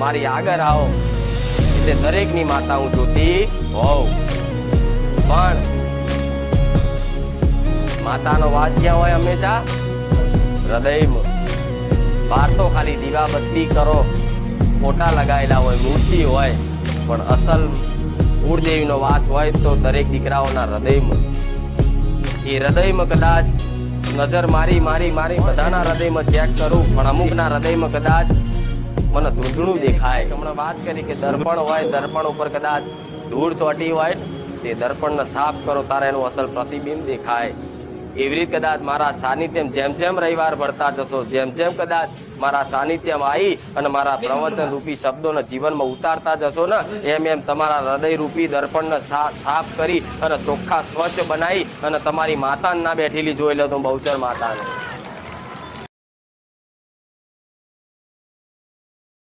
મારી આગળ આવો એટલે દરેકની માતા હું જોતી હોઉં. પણ માતાનો વાસ ક્યાં હોય? હંમેશા હૃદયમાં. બહાર તો ખાલી દીવાબત્તી કરો, ફોટા લગાવેલા હોય, મૂર્તિ હોય, પણ અસલ કુળદેવીનો વાસ હોય તો દરેક દીકરાઓના હૃદયમાં. એ હૃદયમાં કદાચ નજર મારી બધાના હૃદયમાં ચેક કરું, પણ અમુકના હૃદયમાં કદાચ મને ધૂંધળું દેખાય. હમણાં વાત કરી કે દર્પણ હોય, દર્પણ ઉપર કદાચ ધૂળ ચોટી હોય, તે દર્પણને સાફ કરો તારે એનું અસલ પ્રતિબિંબ દેખાય. એવી રીતે કદાચ મારા સાનિધ્યમ જેમ જેમ રવિવાર ભરતા જશો, જેમ જેમ કદાચ મારા સાનિધ્યમાં આવી અને મારા પ્રવચન રૂપી શબ્દોને જીવનમાં ઉતારતા જશો ને, એમ એમ તમારા હૃદય રૂપી દર્પણને સાફ કરી અને ચોખ્ખા સ્વચ્છ બનાવી અને તમારી માતાને ના બેઠેલી જોઈ લો તો બહુચર માતાને